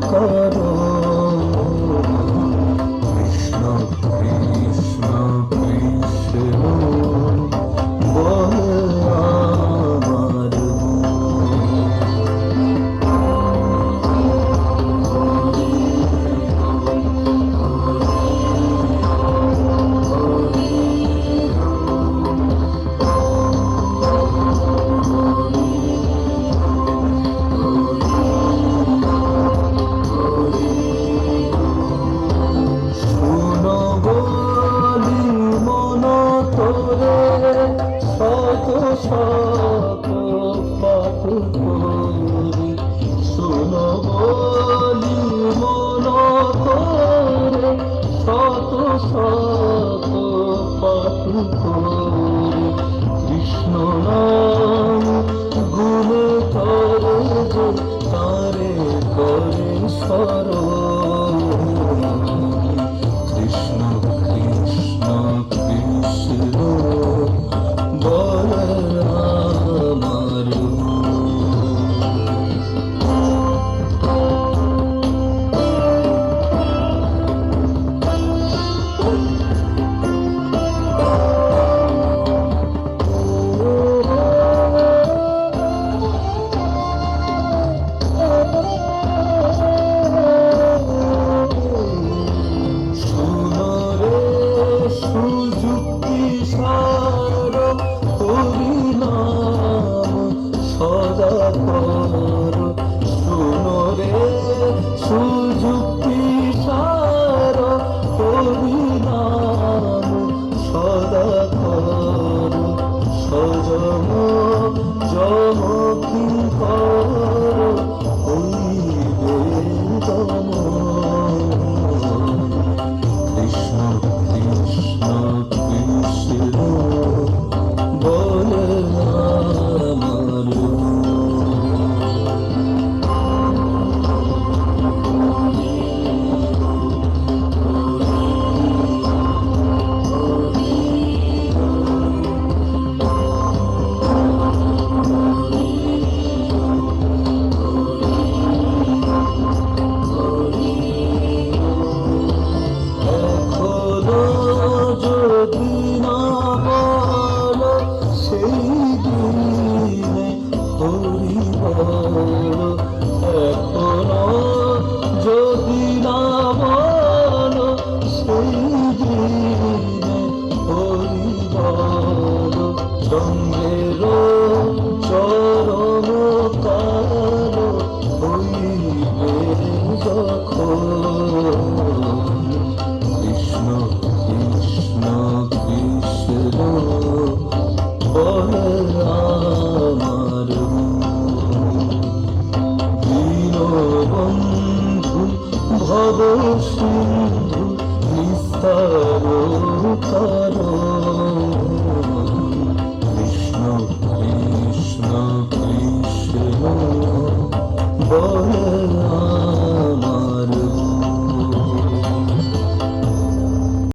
করো। কৃষ্ণ কৃষ্ণ কৃষ্ণ বলে আমার শত পাপ করি, শোনো বলি মন তোরে, শত শত পাপ করি। কৃষ্ণ নাম গুণে তরে যে তারে করে স্মরণ। কৃষ্ণ কৃষ্ণ কৃষ্ণ বলে আমার সুযুক্তি সার হরিনাম সদা কর। শোনো রে সুযুক্তি সার হরিনাম সদা কর। সজম জম কিঙ্কর হইবে দমন। কৃষ্ণ কৃষ্ণ কৃষ্ণ বলে আমার যদি না বল সেই দিনে হরি বল। এখনো যদি না বল সেই দিনে হরি বল। চন্দ্রের চরণ কালো হইবে যখন। কৃষ্ণ কৃষ্ণ কৃষ্ণ বলে আমার দীনবন্ধু ভব সিন্ধু নিস্তার